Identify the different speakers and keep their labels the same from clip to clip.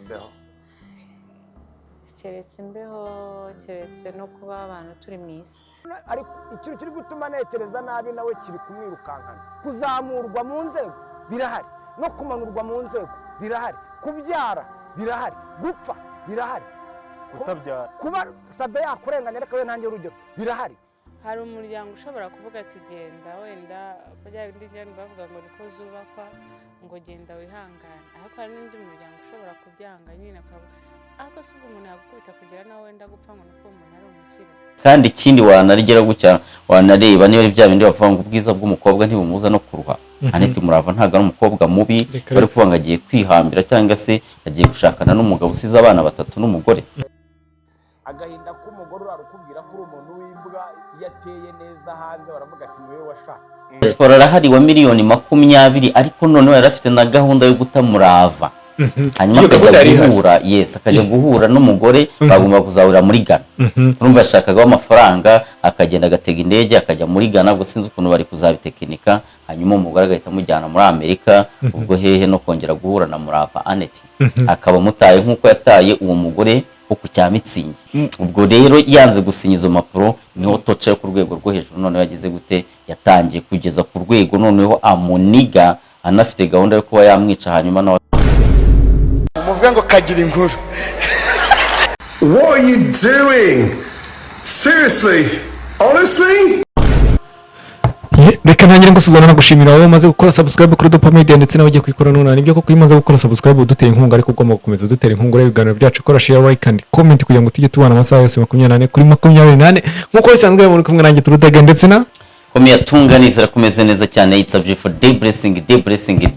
Speaker 1: imbeho
Speaker 2: keretse imbeho keretse no kuba abantu turi mu isi
Speaker 3: ariko ikintu kiri gutuma nekereza nabi nawe kiri kumwirukankana kuzamurwa mu nzego birahari no kumanurwa mu nzego birahari kubyara birahari gupfa birahari
Speaker 1: kutabyara
Speaker 3: kuba sabe yakurenganya reka we ntange urugero birahari.
Speaker 2: hari umuryango ushobora kuvuga ati genda wenda bya bindi njyana bavuga ngo niko zubakwa ngo genda wihangane, ariko hari n'undi muryango ushobora kubyanga nyine akavuga ariko si umuntu yagukubita kugira nawe wenda gupfa ngo nuko umuntu ari umukire.
Speaker 4: kandi ikindi wanarigera gutya wanareba niba bya bindi bavuga ngo ubwiza bw'umukobwa ntibumuza no kurwa. Aneti Murava ntago ari umukobwa mubi bari kuvuga ngo agiye kwihambira cyangwa se agiye gushakana n'umugabo usize abana batatu n'umugore.
Speaker 3: Agahinda k'umugore urarukubwira ko uri umuntu w'imbwa yateye neza hanze baravuga ati niwe washatse.
Speaker 4: Siporo arahari wa miliyoni 20 ariko none yarafite na gahunda yo guta Murava. Hanyuma akajya guhura n'umugore bagomba kuzahurira muri Ghana. Urumva yashakaga amafaranga akagenda agatega indege akajya muri Ghana ngo sinzi ukuntu bari kuzabitekinika, hanyuma umugore agahita amujyana muri Amerika ubwo hehe no kongera guhura na Murava Aneti akaba mutaye nkuko yataye uwo mugore wo ku Cyamitsingi. Ubwo rero yanze gusinya izo mapuro niho toce ku rwego rwo hejuru none yagize gute yatangiye kugeza ku rwego noneho amuniga anafite gahunda yo kuba yamwica hanyuma no
Speaker 5: muvuga ngo kagira inkuru.
Speaker 6: What are you doing? Seriously? Honestly?
Speaker 7: Reka ntangire ngusuzana no gushimira wowe umaze gukora subscribe kuri Dopa Media ndetse nawe ugiye kwikora none nibyo koko imaze gukora subscribe uduteye inkunga ariko ugomba gukomeza dutera inkunga ibiganiro byacu kora share like and comment kugira ngo tujye tubana amasaha yose 28 kuri 28 nkuko bisanzwe muri kumwe nanjye turudaga ndetse na
Speaker 4: komeye tunganiza kumeze neza cyane. It's a beautiful day blessing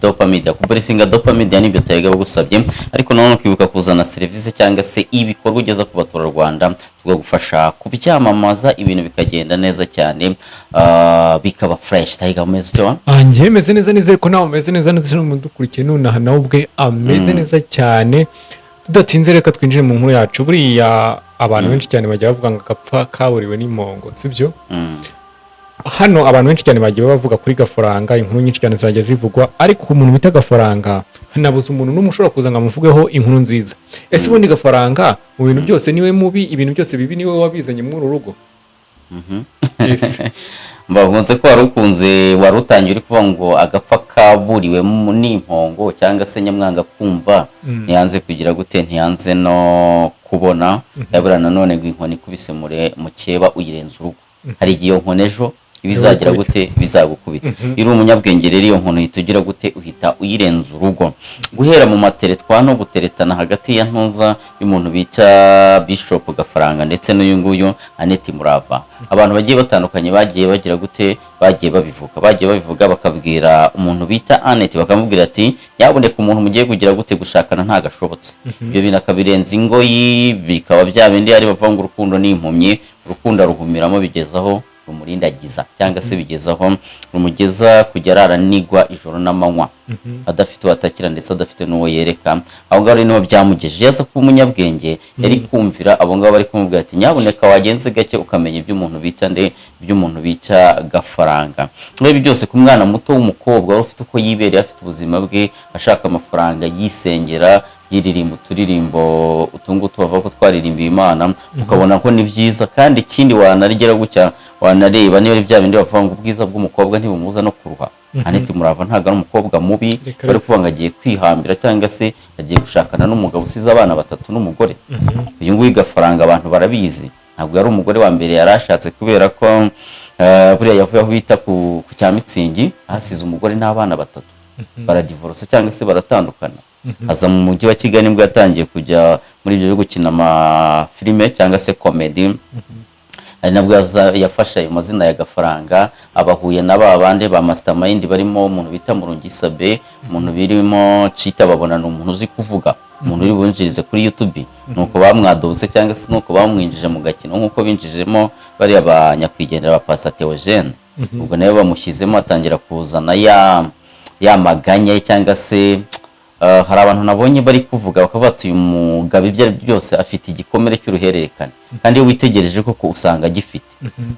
Speaker 4: Dopa Media ku blessing Dopa Media nibyo tayiga bagusabye ariko none kwibuka kuzana service cyangwa se ibikorwa ugeza ku batura Rwanda tugagufasha kubyamamaza ibintu bikagenda neza cyane bikaba fresh. Tayiga umeze cyo
Speaker 7: anje meze neza nizere ko nawe umeze neza ndetse n'umudukurikiye none nawe ubwe ameze neza cyane. Tudatinze reka twinjire mu nkuru yacu. Buriya abantu benshi cyane bajya bavuga ngo gapfa kaburiwe n'impongo sibyo. Hano abantu benshi cyane bagiye bavuga kuri gafaranga inkuru nyinshi cyane zajya zivugwa ariko umuntu bita gafaranga nabuze umuntu n'umushobora kuzanga muvugeho inkuru nziza. Ese ubundi gafaranga mu bintu byose niwe mubi ibintu byose bibi niwe wabizanye muri urugo.
Speaker 4: Mbavunze ko warukunze warutangiye uri kuvuga ngo agapfa kaburiwe n'impongo cyangwa se nyamwanga kumva ntiyanze kugira gute ntiyanze no kubona yabura nanone ngo inkoni kubise mu cyeba uyirenza urugo. Hari igihe nkonejo ibizagira gute bizagukubita. Iri umunyabwenge rero iyo nkono itugira gute uhita uyirenza urugo. Guhera mu materetwa no guteretana hagati ya ntuza y'umuntu bita Bishop Gafaranga ndetse n'uyu nguyu Aneti Murava. Abantu bagiye batandukanye bagiye bagira gute bagiye babivuga bakabwira umuntu bita Aneti bakamubwira ati yaboneka umuntu mugiye kugira gute gushakana nta gashobotse. Ibyo binakabirenza ingoyi bikaba bya bindi ari bavanga urukundo n'impumye urukundo ruhumiramo bigezaho rumurindagiza cyangwa se bigezaho rumugeza kujya araranigwa ijoro n'amanywa adafite watakira ndetse adafite n'uwo yereka. Aho ngaho niho byamugeje yaza kuba umunyabwenge yari kumvira abo ngabo bari kumubwira ati nyaboneka wagenze gake ukamenya iby'umuntu bita iby'umuntu bica Gafaranga. Ibi byose ku mwana muto w'umukobwa wari ufite uko yibereye afite ubuzima bwe ashaka amafaranga yisengera yiririmba uturirimbo utungutu bavuga ko twaririmbiye Imana ukabona ko ni byiza. Kandi ikindi wanarigera gutya wanareba niba bya bindi bavuga ngo ubwiza bw'umukobwa ntibumuza no kurwa. Aneti Murava ntago ari umukobwa mubi bari kuvuga ngo agiye kwihambira cyangwa se agiye gushakana n'umugabo usize abana batatu n'umugore. Uyu nguyu Gafaranga abantu barabizi ntabwo yari umugore wa mbere yarashatse kubera ko buriya yavuye aho bita ku Cyamitsingi hasize umugore n'abana batatu baradivorce cyangwa se baratandukana. Aza mu mujyi wa Kigali nibwo yatangiye kujya muri ibyo byo gukina filime cyangwa se comedy. Ari nabwo yafasha ayo mazina ya Gafaranga abahuye n'aba bande ba mastermind barimo umuntu bita Murungi Sabe umuntu birimo Cita babona n'umuntu uzi kuvuga umuntu uri bunjirize kuri YouTube nuko bamwadose cyangwa se nuko bamwinjije mu gakino nkuko binjijemo bari abanyakwigendera ba Pastor Theogene. Ubwo nayo bamushyizemo atangira kuzana ya maganya cyangwa se hari abantu nabonye bari kuvuga bakavuga ati uyu mugabo ibyo ari byo byose afite igikomere cy'uruhererekane kandi iyo witegereje koko usanga agifite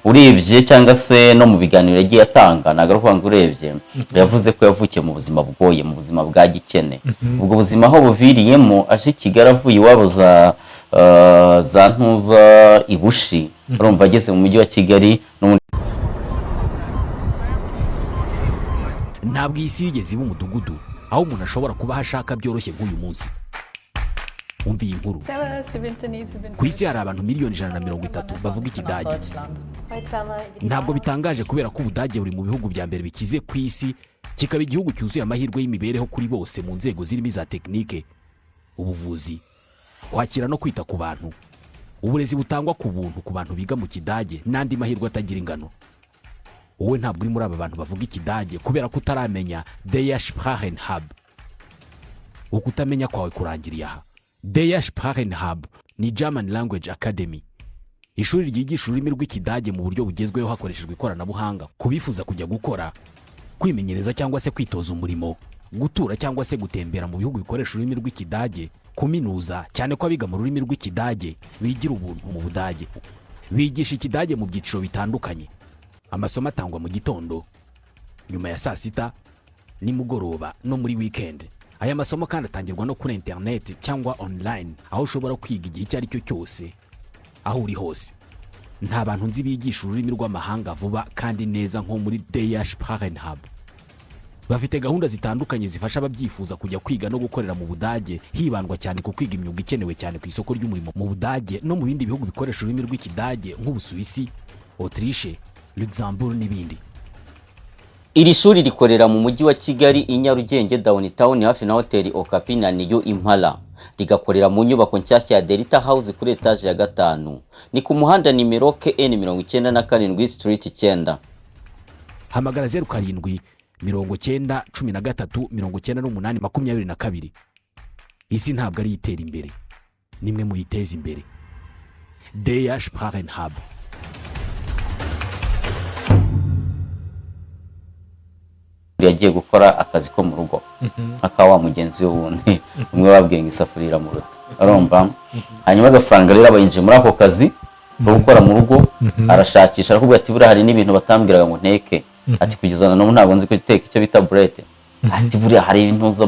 Speaker 4: urebye cyangwa se no mu biganiro yagiye atanga nagaruka ngo urebye yavuze ko yavukiye mu buzima bwoye mu buzima bwa gikene ubwo buzima aho buviriyemo aje Kigali avuye iwabo za ntuza ibushi urumva ageze mu mujyi wa Kigali
Speaker 1: ntabwo iyi si yigeze iba umudugudu aho umuntu ashobora kuba ashaka byoroshye nk'uyu munsi. Umva iyi nkuru. Ku isi hari abantu miliyoni 130 bavuga Ikidage. Ntabwo bitangaje kubera ko Ubudage buri mu bihugu bya mbere bikize ku isi, kikaba igihugu cyuzuye amahirwe y'imibereho kuri bose mu nzego zirimo za tekinike, ubuvuzi, kwakira no kwita ku bantu, uburezi butangwa ku buntu ku bantu biga mu Kidage n'andi mahirwe atagira ingano. Wowe ntabwo uri muri aba bantu bavuga Ikidage kubera ko utaramenya Der Sprachenhub. Ukutamenya kwawe kurangiriye aha. Der Sprachenhub ni German Language Academy, ishuri ryigisha ururimi rw'Ikidage mu buryo bugezweho hakoreshejwe ikoranabuhanga. Kubifuza kujya gukora, kwimenyereza cyangwa se kwitoza umurimo, gutura cyangwa se gutembera mu bihugu bikoresha ururimi rw'Ikidage, kuminuza cyane ko abiga mu rurimi rw'Ikidage bigira ubuntu mu Budage. Bigisha Ikidage mu byiciro bitandukanye. Amasomo atangwa mu gitondo, nyuma ya saa sita, nimugoroba no muri weekend. Aya masomo kandi atangirwa no kuri internet cyangwa online, aho ushobora kwiga igihe icyo ari cyo cyose aho uri hose. Nta bantu nzi bigisha ururimi rw'amahanga vuba kandi neza nko muri Der Sprachenhub. Bafite gahunda zitandukanye zifasha ababyifuza kujya kwiga no gukorera mu Budage, hibandwa cyane ku kwiga imyuga ikenewe cyane ku isoko ry'umurimo mu Budage no mu bindi bihugu bikoresha ururimi rw'Ikidage nk'Ubusuwisi, Autriche, Luxembourg n'ibindi.
Speaker 4: Iri shuri rikorera mu mujyi wa Kigali i Nyarugenge downtown hafi na Hotel Okapi na Niyo Impala. Rigakorera mu nyubako nshyashya ya Delta House kuri etage ya 5. Ni ku muhanda nimero KN97 Street 9.
Speaker 1: Hamagara 07 90 13 98 22. Isi ntabwo ari itera imbere, nimwe muyiteza imbere. Der Sprachenhub.
Speaker 4: Yagiye gukora akazi ko mu rugo akawa mugenzi we wundi umwe babwiye isafurira mu ruto aromba hanyuma agafaranga rero abayinje muri ako kazi ko gukora mu rugo arashakisha arakubwira ati buri hari n'ibintu batambwiraga ngo nteke ati kugezana no ntabwo nzi ko iteka icyo bita burete ati buri hari ibintu zo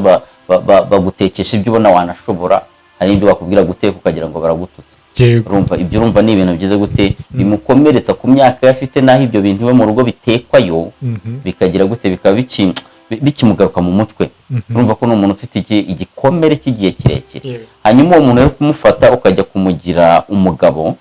Speaker 4: bagutekesha ibyo ubona wanashobora hari ibyo bakubwira guteka ukagira ngo baragututse urumva ibyo urumva ni ibintu byize gute bimukomeretsa ku myaka yafite naho ibyo bintu we mu rugo bitekwayo bikagira gute bikaba bikimugaruka mu mutwe urumva ko n'umuntu ufite igikomere cy'igihe kirekire hanyuma uwo muntu rero kumufata ukajya kumugira umugabo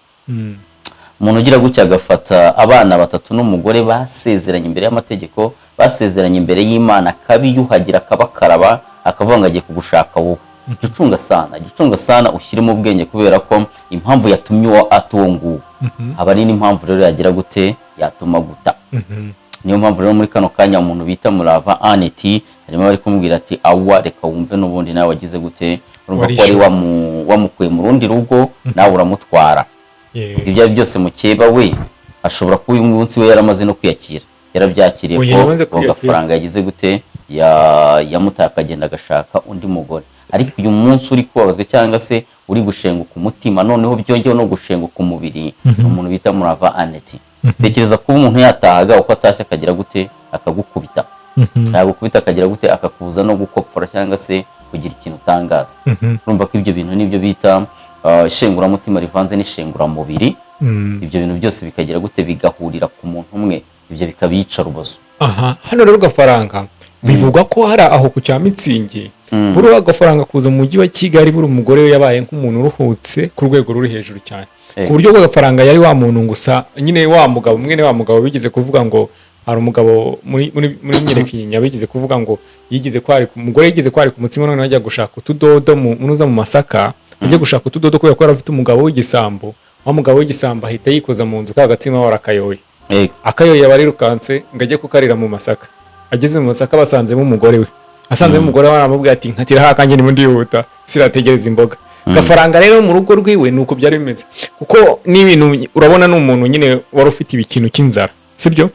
Speaker 4: umuntu ugira gutya agafata abana 3 n'umugore basezeranye imbere y'amategeko basezeranye imbere y'Imana kabiyuhagira kabakaraba akavuga ngo agiye kugushaka wowe Jucunga sana ushyire mu bwenge kubera ko impamvu yatumye uwo atuwo aba ari n'impamvu rero yagira gute yatuma guta. Niyo mpamvu rero muri kano kanya umuntu bita Murava Aneti harimo bari kumubwira ati awa reka wumve n'ubundi nawe wagize gute urumva ko ari wamukuye mu rundi rugo nawe uramutwara. Ibyo byose mukeba we ashobora kuba uyu munsi we yaramaze no kwiyakira yarabyakiriye ko agafaranga yagize gute yamutaye akagenda agashaka undi mugore. Ariko uyu munsi uri kubabazwe cyangwa se uri gushenguka umutima noneho byongeyeho no gushenguka umubiri umuntu bita Murava Aneti. Tekereza kuba umuntu yatahaga uko atashye akagira gute akagukubita yagukubita akagira gute akakuza no gukopfora cyangwa se kugira ikintu utangaza. Urumva ko ibyo bintu nibyo bita ishengura mutima rivanze n'ishengura mubiri. Ibyo bintu byose bikagira gute bigahurira ku muntu umwe ibyo bikabica rubozo.
Speaker 7: Hano rero gafaranga bivuga ko hari aho ku cyamitsingi buri agafaranga kuza mu mujyi wa Kigali buri umugore we yabaye nk'umuntu uruhutse ku rwego ruri hejuru cyane ku buryo agafaranga yari wa muntu gusa nyine wa mugabo mwene wa mugabo bigeze kuvuga ngo hari umugabo muri Nyerekinya bigeze kuvuga ngo yigize kwari umugore yigize kwari ku mutsima none ajya gushaka utudodo munuza mu Masaka ajya gushaka utudodo kubera ko afite umugabo w'igisambo wa mugabo w'igisambo ahita yikoza mu nzu kagatsima warakayoye akayoye abarirukanse ngajye kukarira mu Masaka ageze mu Masaka basanzemo umugore we asanzemo umugore we aramubwira ati nkatira hakanje ni mundi yuta sirategereza imboga gafaranga rero mu rugo rwiwe nuko byari bimeze kuko n'ibintu urabona n'umuntu nyine wari ufite ikintu cy'inzara sibyo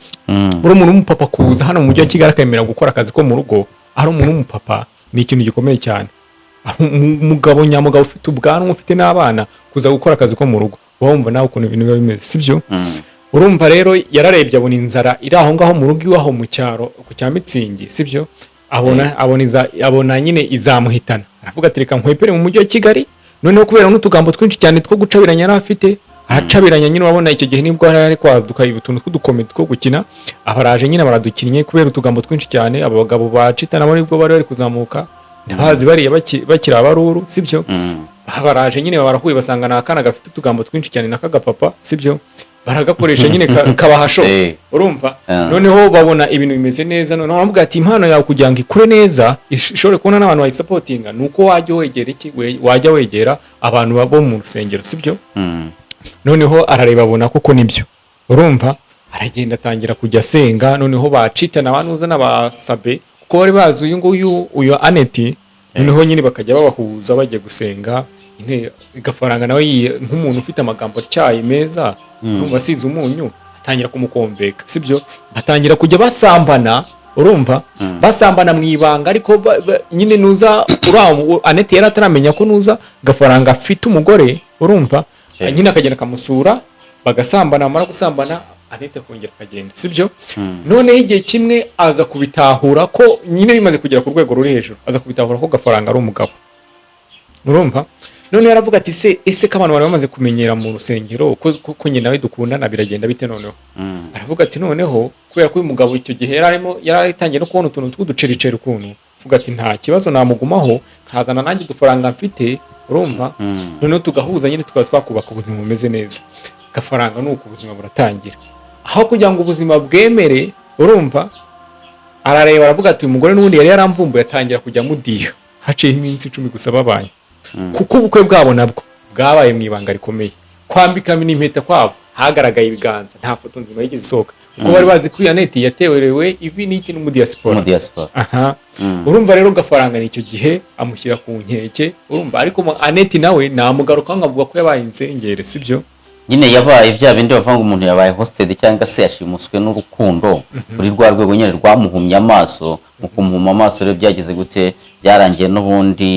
Speaker 7: uri umuntu w'umupapa kuza hano mu mujyi wa Kigali akemera gukora akazi ko mu rugo ari umuntu w'umupapa ni ikintu gikomeye cyane umugabo nyamugabo ufite ubwanwa ufite n'abana kuza gukora akazi ko mu rugo wumva nawe ukuntu ibintu biba bimeze sibyo urumva rero yararebye abona inzara iri aho ngaho mu rugo iwaho mu cyaro ku cya Mitsingi sibyo abona nyine izamuhitana aravuga ati reka nkwepere mu mujyi wa Kigali noneho kubera n'utugambo twinshi cyane two gucabiranya yari afite aracabiranya nyine wabona icyo gihe nibwo ari kwaduka utuntu tw'udukomedi two gukina abaraje nyine baradukinnye kubera utugambo twinshi cyane aba bagabo bacita nabo nibwo bari kuzamuka ndabazi bariya bakira abaruru sibyo baraje nyine barahuye basanga nakana gafite utugambo twinshi cyane nakagapapa sibyo baragakoresha nyine kabahasho urumva noneho babona ibintu bimeze neza noneho bamubwira ati impano yawe kugira ngo ikure neza ishobore kubona n'abantu bayisapotinga nuko wajya wegera abantu babo mu rusengero sibyo noneho arareba abona koko nibyo urumva aragenda atangira kujya asenga noneho bacitana abanuza n'abasabe kuko bari bazi uyu Aneti noneho nyine bakajya babahuza bajya gusenga igafaranga nawe nk'umuntu ufite amagambo atyaye meza urumva asize umunyu atangira kumukombeka sibyo batangira kujya basambana urumva basambana mu ibanga ariko nyine nuza Aneti yari ataramenya ko nuza gafaranga afite umugore urumva nyine akagenda akamusura bagasambana amara gusambana Aneti akongera akagenda sibyo noneho igihe kimwe aza kubitahura ko nyine bimaze kugera ku rwego ruri hejuru aza kubitahura ko gafaranga ari umugabo urumva none yaravuga ati ese ko abantu bari bamaze kumenyera mu rusengero ko nyine nawe dukundana biragenda bite noneho aravuga ati noneho kubera ko uyu mugabo icyo gihe yaratangiye no kubona utuntu tw'uducericeri ukuntu avuga ati nta kibazo namugumaho nkazana nanjye udufaranga mfite urumva noneho tugahuza nyine tukaba twakubaka ubuzima bumeze neza gafaranga nuko ubuzima buratangira aho kugira ngo ubuzima bwemere urumva arareba aravuga ati uyu mugore n'ubundi yari yaramvumbuye atangira kujya mudiha haciyeho iminsi 10 gusa babanye kuko ubukwe bwabo nabwo bwabaye mu ibanga rikomeye kwambikamo n'impeta kwabo hagaragaye ibiganza nta foto nzima yigeze isohoka kuko bari bazi ko Aneti yatewerewe ivi n'iki no mu diaspora urumva rero gafaranga n'icyo gihe amushyira ku nkeke urumva ariko Aneti nawe namugaruka ngavuga ko yabaye insengere sibyo
Speaker 4: nyine yabaye bya bindi bavanga umuntu yabaye hosted cyangwa se yashimuswe n'urukundo kuri rwa rwego nyine rwamuhumye amaso mu kumuhuma amaso rero byageze gute byarangiye n'ubundi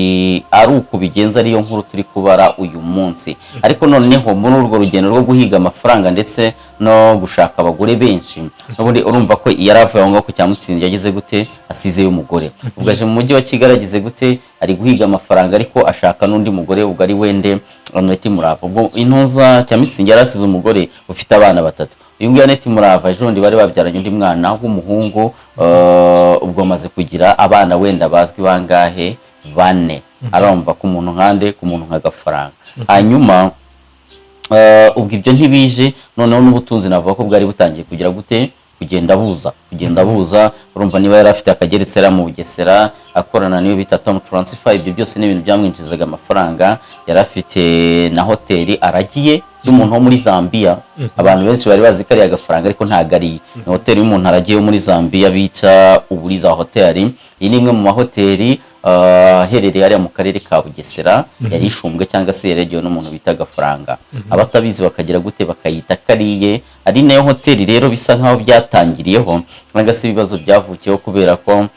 Speaker 4: ari uko bigenza ariyo nkuru turi kubara uyu munsi ariko noneho muri urwo rugendo rwo guhiga amafaranga ndetse no gushaka abagore benshi n'ubundi urumva ko yaravuye ngo ku cyamutsinzi yageze gute asize y'umugore ubwaje mu mujyi wa Kigali ageze gute ari guhiga amafaranga ariko ashaka n'undi mugore ubwo ari wende Aneti Murava ubwo intuza cyamutsinzi yarasize umugore ufite abana 3 uyu nguyu Aneti Murava ejo ndi bari babyaranye undi mwana w'umuhungu ubwo amaze kugira abana wenda bazwi bangahe 4 arumva ku muntu nkande ku muntu nka gafaranga hanyuma ubwo ibyo ntibije noneho n'ubutunzi navuga ko bwari butangiye kugira gute kugenda buza urumva niba yari afite akageretsera mu Bugesera akorana niyo bita Tom Transfer ibyo byose ni ibintu byamwinjizaga amafaranga yari afite na hoteli aragiye y'umuntu wo muri Zambia abantu benshi bari bazi ko ari agafaranga ariko ntago ari hoteli y'umuntu aragiye muri Zambia bita Uburiza hoteli iyi ni imwe mu mahoteli herereye ari mu karere ka Bugesera yari ishumbwe cyangwa se yaregiwe n'umuntu bita gafaranga abatabizi bakagira gute bakayita kariye ari nayo hoteli rero bisa nkaho byatangiriyeho cyangwa se ibibazo byavukiyeho kubera ko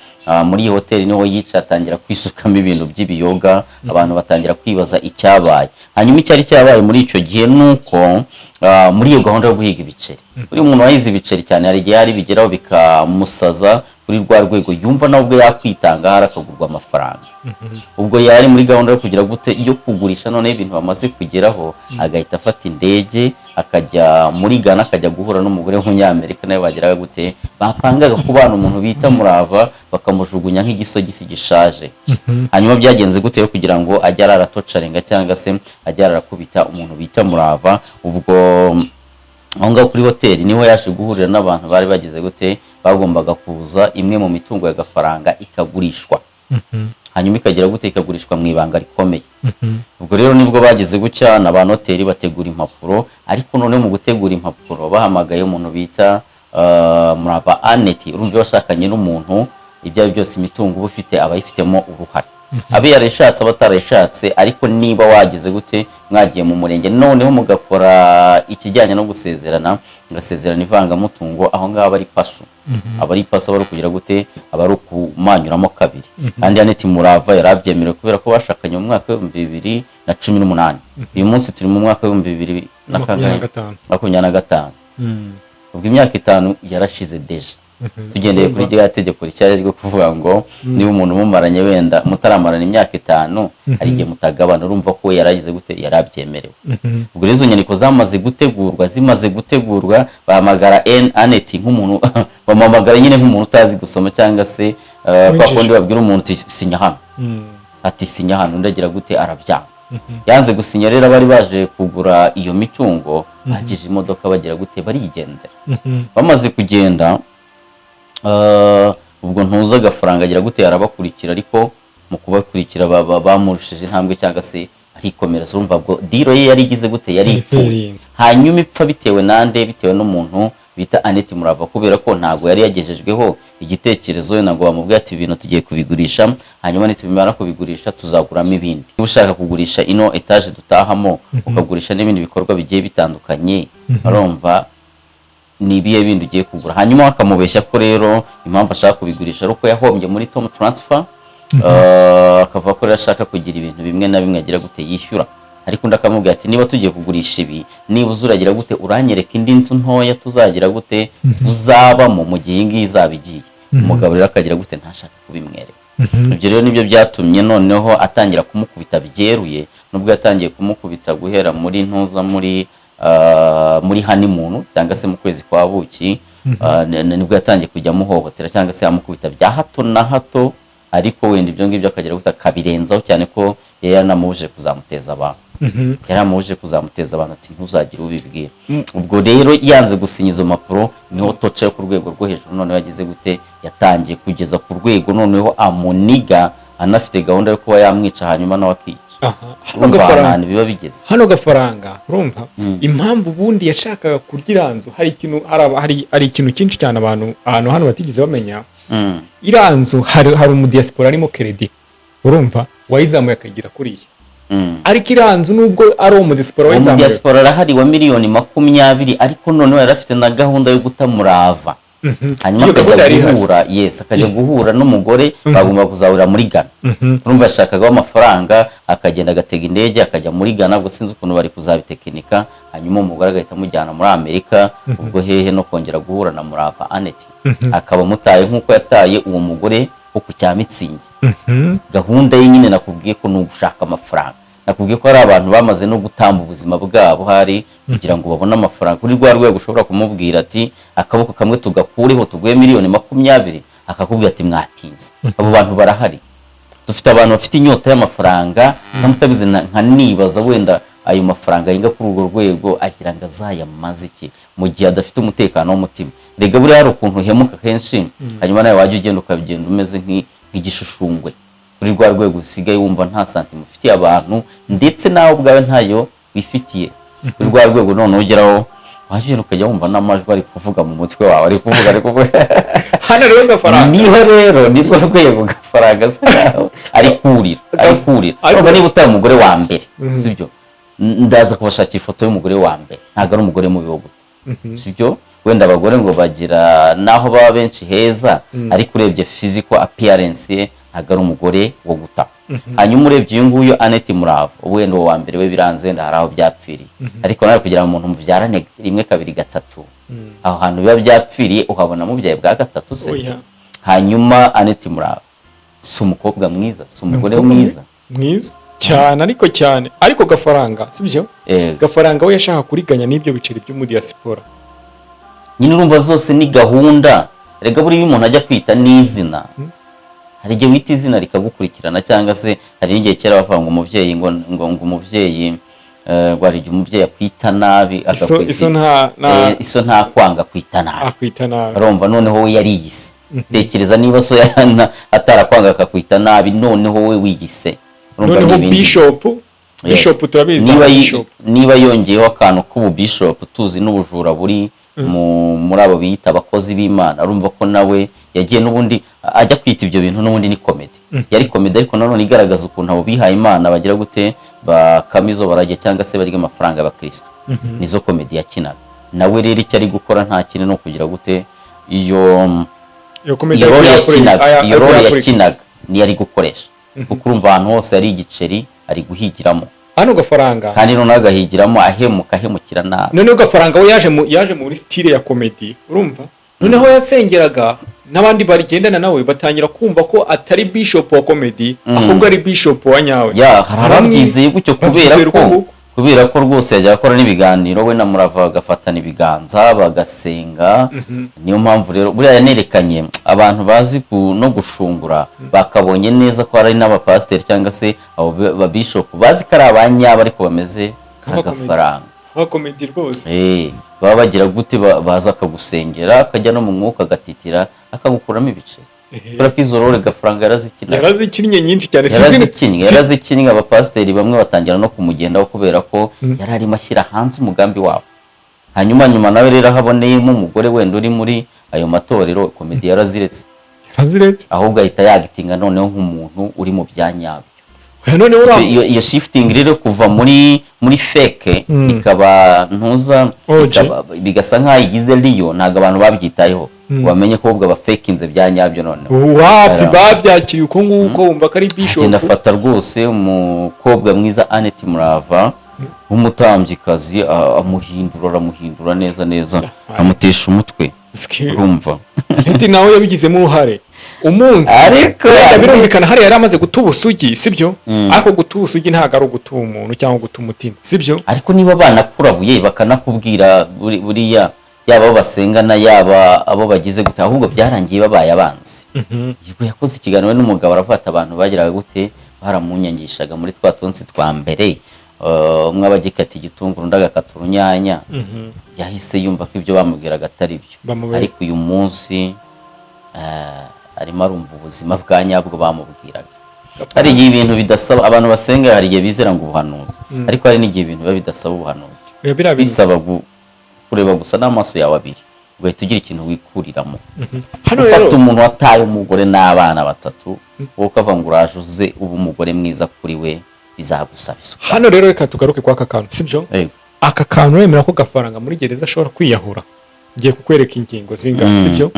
Speaker 4: muri iyi hoteli niho yicatangira kwisukamo ibintu by'ibiyoga abantu batangira kwibaza icyabaye hanyuma icyari cyabaye muri icyo gihe nuko muri iyo gahunda yo guhiga ibiceri buri muntu wahize ibiceri cyane hari igihe hari bigeraho bikamusaza kuri rwa rwego yumva nawe ubwo yakwitanga harakagurwa amafaranga ubwo yari muri gahunda yo kugira gute iyo kugurisha none ibintu bamaze kugeraho agahita afata indege akajya muri Ghana akajya guhura n'umugore w'umunyamerika nawe bageraga gute bapangaga kubana umuntu bita Murava bakamujugunya nk'igisogisi gishaje hanyuma byagenze gute yo kugira ngo ajye aratocarenga cyangwa se ajye arakubita umuntu bita Murava ubwo aho ngaho kuri hoteli niho yaje guhurira n'abantu bari bagize gute bagombaga kuza imwe mu mitungo ya gafaranga ikagurishwa hanyuma ikagira gute ikagurishwa mu ibanga rikomeye ubwo rero nibwo bagize gutya na ba noteri bategura impapuro ariko none mu gutegura impapuro bahamagaye umuntu bita Murava Aneti urumva bashakanye n'umuntu ibyo byose imitungo uba ufite abayifitemo uruhare abe yarishatse abatarashatse, ariko niba wagize gute mwagiye mu murenge noneho mugakora ikijyanye no gusezerana, ngasezerana ivangamutungo, aho ngaho ari pasu, abari pasu bari kugira gute, abari kumanyuramo kabiri. Kandi Annette Murava yarabyemerewe kubera ko bashakanye mu mwaka wa 2018. Uyu munsi turi mu mwaka wa 2025. Ubwo imyaka 5 yarashize deja. Tugendeye kuri rya tegeko ricyari ryo kuvuga ngo niba umuntu mumaranye wenda mutaramarana imyaka 5 hari igihe mutagabana, urumva ko yaragize gute, yarabyemerewe. Ubwo rezo nyandiko zimaze gutegurwa bahamagara Annette nk'umuntu bamamagara nyine nk'umuntu utazi gusoma cyangwa se kwa kundi babwira umuntu sinya hano, ati sinya hano, ndagira gute, arabyanga. Yanze gusinya rero bari baje kugura iyo mitungo, bagije imodoka bagira gute, barigendera. Bamaze kugenda ubwo ntuza agafaranga agira gute, arabakurikira, ariko mu kubakurikira bamurushije intambwe cyangwa se arikomereza. Urumva bwo diro ye yari igize gute, yari ipfuye. Hanyuma ipfa bitewe n'umuntu bita Annette Murava, kubera ko ntago yari yagejejweho igitekerezo, ntago bamubwiye ati ibintu tugiye kubigurisha, hanyuma nitubimara kubigurisha tuzaguramo ibindi. Niba ushaka kugurisha ino etage dutahamo ukagurisha n'ibindi bikorwa bigiye bitandukanye, urumva ni ibihe bindi ugiye kugura. Hanyuma akamubeshya ko rero impamvu ashaka kubigurisha ari uko yahombye muri Tom Transfer, akavuga ko rero ashaka kugira ibintu bimwe na bimwe agira gute yishyura. Ariko ndakamubwira ati niba tugiye kugurisha ibi, niba uzuragira gute uranyereka indi nzu ntoya tuzagira gute uzabamo mu gihe ingi izabigiye. Umugabo rero akagira gute ntashaka kubimwereka. Ibyo rero nibyo byatumye noneho atangira kumukubita byeruye, nubwo yatangiye kumukubita guhera muri ntuza muri honeymoon cyangwa se mu kwezi kwa buki, nibwo yatangiye kujya amuhohotera cyangwa se amukubita bya hato na hato, ariko wenda ibyo ngibyo akagira gute akabirenzaho, cyane ko yanamubuje kuzamuteza abantu. Yaramubuje kuzamuteza abantu ati ntuzagire ubibwira. Ubwo rero yanze gusinya izo mpapuro, niho toca ku rwego rwo hejuru noneho yagize gute, yatangiye kugeza ku rwego noneho amuniga, anafite gahunda yo kuba yamwica hanyuma nawe akica. Biba bigeze
Speaker 7: hano gafaranga. Urumva impamvu ubundi yashakaga kurya nzu, hari ikintu cyinshi cyane abantu hano batigeze bamenya. Iranzu hari umudiaspora arimo credit, urumva wayizamuye akagira kuriya. Ariko iranzu nubwo ari umudiaspora wayizamuye,
Speaker 4: umudiaspora arahari wa miliyoni 20, ariko noneho yarafite na gahunda yo guta Murava. Hanyuma akajya guhura n'umugore, bagomba kuzahurira muri Ghana. Urumva yashakaga amafaranga, akagenda agatega indege akajya muri Ghana, ubwo sinzi ukuntu bari kuzabitekinika. Hanyuma umugore agahita amujyana muri Amerika, ubwo hehe no kongera guhura na Murava Annette, akaba mutaye nk'uko yataye uwo mugore wo ku Cyamitsingi. Gahunda ye nyine nakubwiye ko n'ugushaka amafaranga, nakubwiye ko hari abantu bamaze no gutamba ubuzima bwabo hari kugira ngo babone amafaranga. Kuri rwa rwego ushobora kumubwira ati akaboko kamwe tugakureho tuguye miliyoni 20, akakubwira ati mwatinze. Abo bantu barahari. Dufite abantu bafite inyota y'amafaranga, samutabize nka nibaza wenda ayo mafaranga yinga kuri urwo rwego agira ngo azayamaze iki mu gihe adafite umutekano w'umutima. Rega buri hari ukuntu hemuka kenshi, hanyuma nawe waje ugenda ukabigenda umeze nk'igishushungwe. Kuri rwa rwego usigaye wumva nta santima ufitiye abantu, ndetse nawe ubwawe ntayo wifitiye. Kuri rwa rwego none ugeraho waje ukajya wumva n'amajwi ari kuvuga mu mutwe wawe, ari kuvuga
Speaker 7: hano rero gafaranga.
Speaker 4: Niho rero nibwo rwego gafaranga saho ari kurira. Ariko niba utari umugore wa mbere, sibyo, ndaza kubashakira ifoto y'umugore wa mbere, ntago ari umugore mu bihugu, sibyo. Wenda abagore ngo bagira naho baba benshi heza, ariko urebye physical appearance ye ntago ari umugore wo guta. Hanyuma urebye uyu nguyu Annette Murava, wenda wa mbere we biranze, wenda hari aho byapfiriye, ariko nawe kugira umuntu mubyarane 1 2 3 aho hantu biba byapfiriye uhabona mu byaye bwa gatatu se. Hanyuma Annette Murava si umukobwa mwiza, si umugore mwiza
Speaker 7: cyane, ariko gafaranga, sibyo? Gafaranga we yashaka kuriganya n'ibyo biceri by'umudiaspora.
Speaker 4: Nyine urumva zose ni gahunda. Rega buri umuntu ajya kwita n'izina, hari igihe wita izina rikagukurikirana, cyangwa se hari igihe kera bavuga ngo umubyeyi ngo umubyeyi gwari igihe umubyeyi akwita nabi, iso nta kwanga kwita nabi. Urumva noneho we yariyise. Tekereza niba so atarakwanga akakwita nabi, noneho we wiyise.
Speaker 7: Noneho bishop turabizi,
Speaker 4: niba yongeyeho akantu k'ubu bishop tuzi n'ubujura buri muri abo biyita abakozi b'Imana, urumva ko nawe yagiye n'ubundi ajya kwita ibyo bintu n'ubundi ni comedy. yari komedi ariko nanone igaragaza ukuntu abo bihaye Imana bagira gute bakamizo barajya cyangwa se barya amafaranga y'abakristo. Nizo komedi yakinaga nawe rero icyo ari gukora nta kintu no kugira gute iyo role yakinaga niyo ari gukoresha kuko urumva ahantu hose ari igiceri ari guhigiramo
Speaker 7: hano gafaranga
Speaker 4: kandi noneho agahigiramo ahemukira nabi.
Speaker 7: noneho gafaranga we yaje muri style ya komedi urumva, noneho yasengeraga n'abandi barigendana nawe batangira kumva ko atari bishop wa komedi ahubwo ari bishop wa nyawe.
Speaker 4: Harabyize gutyo kubera ko rwose yajya akora n'ibiganiro we na Murava bagafatana ibiganza bagasenga. Niyo mpamvu rero buriya yanerekanye abantu bazi no gushungura bakabonye neza ko hari n'abapasiteri cyangwa se abo ba bishop bazi ko ari abanyabo ariko bameze nk'agafaranga
Speaker 7: komedi rwose.
Speaker 4: Baba bagira gute baza akagusengera akajya no mu mwuka agatitira akagukuramo ibice. Kubera ko izo role gafaranga
Speaker 7: yarazikinnye nyinshi cyane.
Speaker 4: Yarazikinnye abapasiteri bamwe batangira no kumugendaho kubera ko yari arimo ashyira hanze umugambi wabo. Hanyuma nawe rero haboneyemo umugore wenda uri muri ayo matorero komedi yaraziretse ahubwo ahita yagitinga noneho nk'umuntu uri mu byanyabyo. Iyo shifting rero kuva muri fake ikaba ntuza bigasa nkaho igize Rio ntago abantu babyitayeho wamenye ko ubwo abafakinze byanyabyo none
Speaker 7: wapi babyakiriye uko nguko wumva ko ari bishop.
Speaker 4: Agenda afata rwose umukobwa mwiza Annette Murava w'umutambyikazi amuhindura neza amutesha umutwe urumva.
Speaker 7: Annette nawe yabigizemo uruhare umunsi
Speaker 4: ariko
Speaker 7: birumvikana hari yari amaze gutuba usugi sibyo, ariko gutuba usugi ntago ari ugutuba umuntu cyangwa gutuba umutima sibyo.
Speaker 4: Ariko niba banakurabuye bakanakubwira buriya yaba abo basengana yaba abo bagize gute ahubwo byarangiye babaye abanzi. Yego yakoze ikiganiro n'umugabo arafata abantu bagiraga gute baramunyangishaga muri twa tonsi twa mbere umwe abagikata igitunguru ndagakata urunyanya yahise yumva ko ibyo bamubwiraga atari byo, ariko uyu munsi arimo arumva ubuzima bwa nyabwo bamubwiraga. Hari igihe ibintu bidasaba abantu basenga, hari igihe bizera ngo ubuhanuzi ariko hari n'igihe ibintu biba bidasaba ubuhanuzi bisaba kureba gusa n'amaso yawe abiri ugahita ugira ikintu wikuriramo. Ufata umuntu wataye umugore n'abana batatu wowe ukavuga ngo uraje uze uba umugore mwiza kuri we bizagusaba isuku.
Speaker 7: Hano rero reka tugaruke kwa aka kantu sibyo. Aka kantu wemera ko gafaranga muri gereza ashobora kwiyahura. Ngiye kukwereka ingingo zingahe sibyo.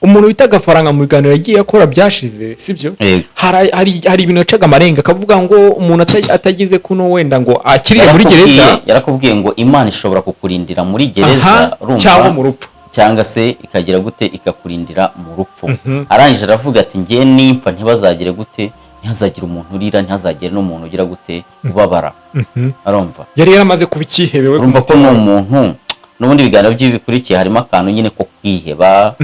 Speaker 7: Umuntu wita gafaranga mu biganiro yagiye akora byashize sibyo. Hari ibintu acaga amarenga akavuga ngo umuntu atagize kuno wenda ngo akiriye muri gereza
Speaker 4: yarakubwiye ngo Imana ishobora kukurindira muri gereza
Speaker 7: cyangwa mu rupfu
Speaker 4: cyangwa se ikagira gute ikakurindira mu rupfu. Arangije aravuga ati ngiye nimpfa ntibazagire gute ntihazagire umuntu urira ntihazagire n'umuntu ugira gute ubabara. Arumva
Speaker 7: yari yaramaze kubikihebewe
Speaker 4: urumva ko n'umuntu n'ubundi ibiganiro by'ibikurikiye harimo akantu nyine ko kwiheba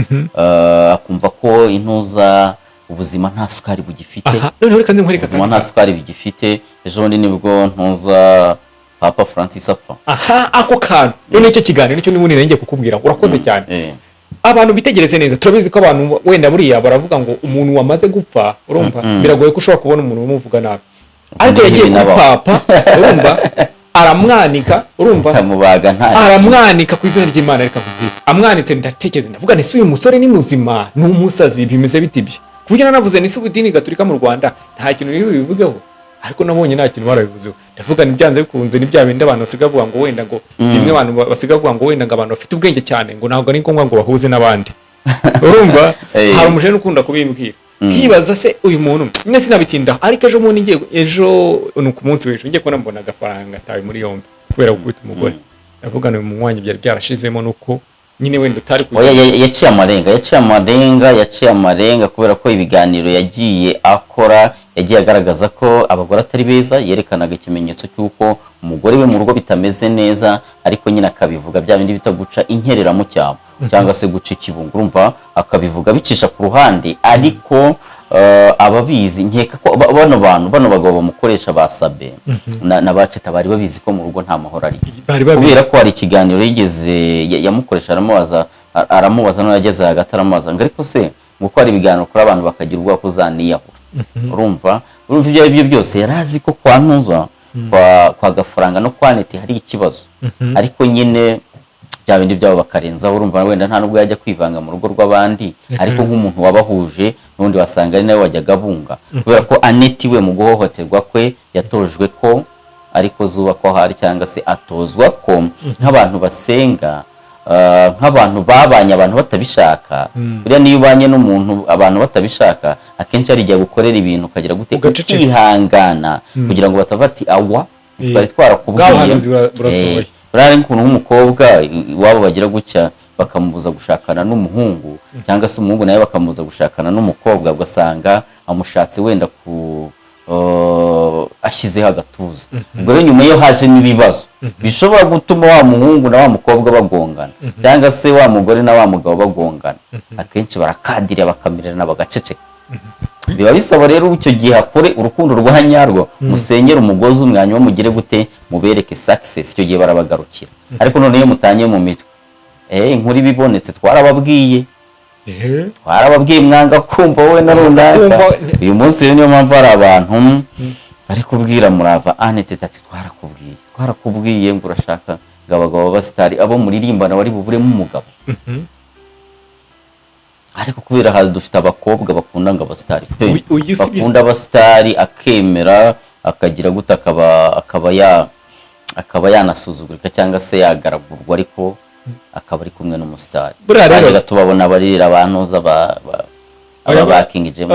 Speaker 4: akumva ko intuza ubuzima nta sukari bugifite. Ubuzima nta sukari bugifite. Ejo bundi nibwo ntuza Papa Francis apfa.
Speaker 7: Ako kantu none icyo kiganiro nicyo nibundi nenge kukubwira urakoze cyane. Abantu bitegereze neza turabizi ko abantu wenda buriya baravuga ngo umuntu wamaze gupfa urumva biragoye ko ushobora kubona umuntu umuvuga nabi, ariko yagiye ku Papa urumva aramwanika urumva aramwanika ku izina ry'Imana reka kuvuga amwanitse ndatekereza ndavuga nese uyu musore ni muzima ni umusazi bimeze bitibye kuburyo navuze nese ubudini gaturika mu Rwanda nta kintu bivugeho, ariko nabonye nta kintu barabivuzeho. Ndavuga ni byanze bikunze ni bya bindi abantu basiga bavuga ngo wenda ngo rimwe abantu basiga bavuga ngo wenda ngo abantu bafite ubwenge cyane ngo ntabwo ari ngombwa ngo bahuze n'abandi urumva. Hari umujene ukunda kubimbwira nkibaza se uyu muntu nyine sinabitinda, ariko ejo mundi ngiye ejo ni ku munsi w'ejo ngiye kubona mbona agafaranga tawe muri yombi kubera gukubita umugore. Ndavuga mu mwanya byari byarashizemo nuko nyine wenda utari
Speaker 4: yaciye amarenga kubera ko ibiganiro yagiye akora yagiye agaragaza ko abagore atari beza, yerekanaga ikimenyetso cy'uko umugore we mu rugo bitameze neza, ariko nyine akabivuga bya bindi bita guca inkerera mu cyabo cyangwa se guca ikibungo urumva akabivuga bicisha ku ruhande. Ariko ababizi nkeka ko bano bagabo bamukoresha basabe n'abacita bari babizi ko mu rugo nta mahoro ari, kubera ko hari ikiganiro yigeze yamukoresha aramubaza no yageze hagati aramubaza ngo ariko se ngo ko hari ibiganiro kuri abantu bakagira ubwoba ko uzaniyahura. urumva ibyo ari byo byose yarazi ko kwa ntuza kwa gafaranga no kwa Annette hari ikibazo, ariko nyine bya bindi byabo bakarenzaho, urumva wenda nta nubwo yajya kwivanga mu rugo rw'abandi, ariko nk'umuntu wabahuje n'undi wasanga ari nawe wajyaga bunga, kubera ko anetiwe mu guhohoterwa kwe yatojwe ko ariko zubakwa hari, cyangwa se atozwa ko nk'abantu basenga, nk'abantu babanye abantu batabishaka. Buriya niyo ubanye n'umuntu abantu batabishaka, akenshi ari igihe gukorera ibintu ukagira gute ukihangana kugira ngo batavati awa twari twarakubwiye. Buriya nk'umuntu w'umukobwa iwabo bagira gutya bakamubuza gushakana n'umuhungu, cyangwa se umuhungu nawe bakamubuza gushakana n'umukobwa, ugasanga amushatse wenda ashyizeho agatuza. Ubwo rero nyuma yo haje n'ibibazo bishobora gutuma wa muhungu na wa mukobwa bagongana, cyangwa se wa mugore na wa mugabo bagongana, akenshi barakadira bakamirana bagaceceka. Biba bisaba rero icyo gihe hakore urukundo rwa nyarwo, musenyera umugozi umwanya wo mugire gute mubereke success, icyo gihe barabagarukira. Ariko none iyo mutanye mu mitwe inkuru ibibonetse twarababwiye mwanga kumva wowe na runaka. Uyu munsi rero niyo mpamvu hari abantu bari kubwira Murava Annette ati twarakubwiye ngo urashaka ngo abagabo b'abasitari abo muririmbana wari buburemo umugabo. Ariko kubera hazi dufite abakobwa bakunda ngo abasitari bakunda abasitari, akemera akagira gute akaba yanasuzugurika cyangwa se yagaragurwa, ariko akaba ari kumwe n'umusitari. Buriya tubabona barira abantu aba King James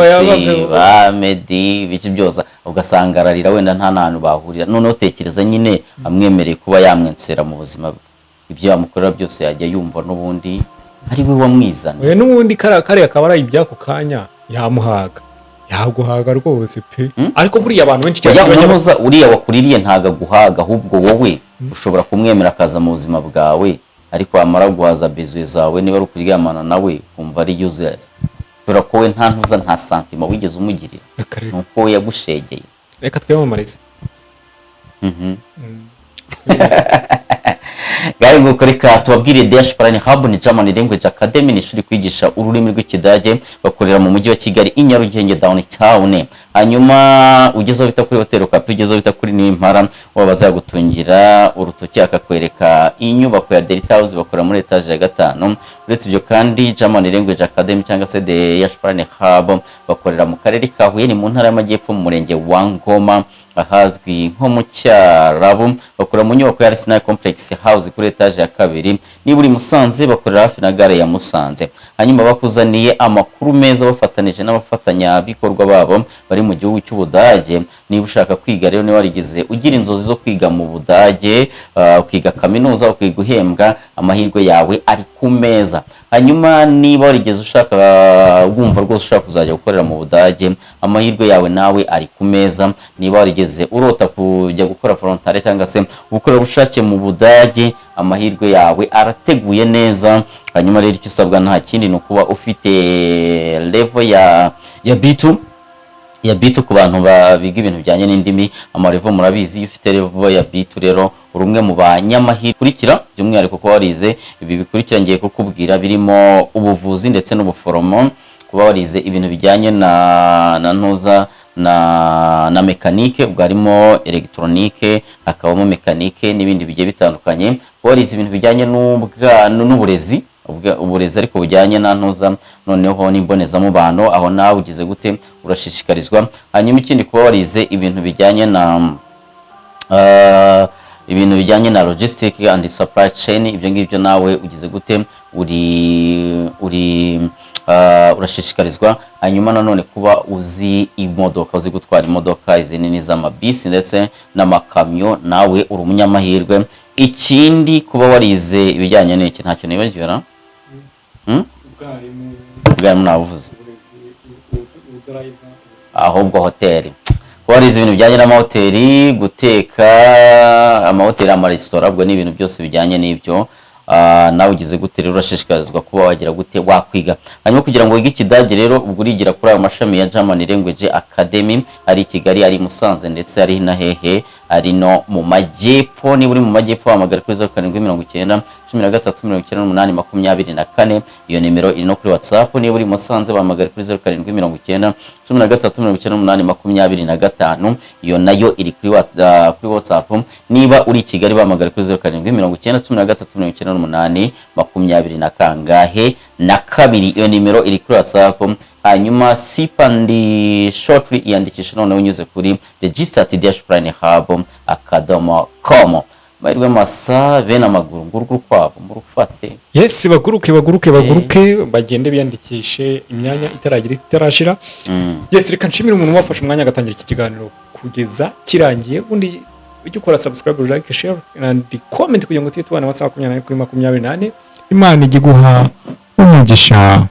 Speaker 4: ba Meddy biki byose, ugasanga ararira wenda nta hantu bahurira. Noneho tekereza nyine amwemereye kuba yamwensera mu buzima bwe, ibyo yamukorera byose yajya yumva n'ubundi ari we wamwizana.
Speaker 7: N'ubundi kare akaba ari ibyako kanya yaguhaga rwose pe. Ariko buriya abantu benshi cyane
Speaker 4: banyamuza uriya wakuririye ntaga guhaga, ahubwo wowe ushobora kumwemera akaza mu buzima bwawe, ariko amara guhaza bizwe zawe niba ari ukuryamana nawe kumva ari useless, kubera ko we nta ntuza nta santima wigeze umugirira, nuko yagushegeye.
Speaker 7: Reka twemamarize
Speaker 4: Gari nguko reka tubabwire Diaspora Hub ni German Language Academy, ni ishuri kwigisha ururimi rw'Ikidage, bakorera mu mujyi wa Kigali i Nyarugenge downtown. Hanyuma ugezeho bita kuri hotel Okapi, ugezeho bita kuri Nimpara, wabaza gutungira urutoki akakwereka inyubako ya Delta House, bakora muri etage ya 5. Uretse ibyo kandi German Language Academy cyangwa se Diaspora Hub bakorera mu karere ka Huye, ni mu ntara y'Amajyepfo mu murenge wa Ngoma ahazwi nko mu Cyarabu. Bakora mu nyubako ya Arsenal Complex House kuri etage ya 2. Niba uri Musanze bakorera hafi na gare ya Musanze. Hanyuma bakuzaniye amakuru meza bafatanije n'abafatanya bikorwa babo bari mu gihugu cy'Ubudage. Niba ushaka kwiga rero, niba warigeze ugira inzozi zo kwiga mu Budage, ukiga kaminuza, ukiga uhembwa, amahirwe yawe ari ku meza. Hanyuma niba warigeze ushaka wumva rwose ushaka kuzajya gukorera mu Budage, amahirwe yawe nawe ari ku meza. Niba warigeze urota kujya gukora volontari cyangwa se gukora ubushake mu Budage, amahirwe yawe arateguye neza. Hanyuma rero icyo usabwa nta kindi ni ukuba ufite level ya B2 ku bantu biga ibintu bijyanye n'indimi. Amarevo murabizi, iyo ufite level ya B2 rero uri umwe mu banyamahirwe kurikira, by'umwihariko ko warize ibi bikurikira ngiye kukubwira, birimo ubuvuzi ndetse n'ubuforomo, kuba warize ibintu bijyanye na mekanike, ubwo harimo electronique, hakabamo mekanike n'ibindi bigiye bitandukanye. Warize ibintu bijyanye n'uburezi, uburezi ariko bujyanye na noneho n'imbonezamubano, aho nawe ugize gute urashishikarizwa. Hanyuma ikindi kuba warize ibintu bijyanye na logistic and supply chain, ibyo ngibyo nawe ugize gute urashishikarizwa. Hanyuma nanone kuba uzi imodoka, uzi gutwara imodoka izi nini z'amabisi ndetse n'amakamyo, nawe uri umunyamahirwe. Ikindi kuba warize ibijyanye n'iki ntacyo nibagirana ubwarimu navuze, ahubwo hoteli, kuba warize ibintu bijyanye n'amahoteli, guteka amahoteli, amaresitora, ubwo ni ibintu byose bijyanye n'ibyo. Nawe ugize gute rero urashishikarizwa kuba wagira gute wakwiga. Hanyuma kugira ngo wige Ikidage rero, ubwo urigira kuri ayo mashami ya German Language Academy, ari i Kigali, ari i Musanze ndetse ari na hehe, ari no mu Majyepfo. Niba uri mu Majyepfo hamagara kuri 0790 139824. Iyo nimero iri no kuri WhatsApp. Niba uri Musanze bahamagara kuri 0790 139825. Iyo nayo iri kuri WhatsApp. Niba uri Kigali bahamagara kuri 0790 na kabiri. Iyo nimero iri kuri WhatsApp. Hanyuma sipandi shortly iyandikisha noneho unyuze kuri registered-planning-hub.com. Bayirwe masa bene amaguru nguruguru kwabo murufate.
Speaker 7: Yes, baguruke bagende biyandikishe imyanya itarashira. Yes, reka nshimira umuntu wafashe umwanya agatangira iki kiganiro kugeza kirangiye. Undi ujye ukora subscribe, like, share and comment kugira ngo tubane WhatsApp 28 kuri 28. Imana igiguha umugisha.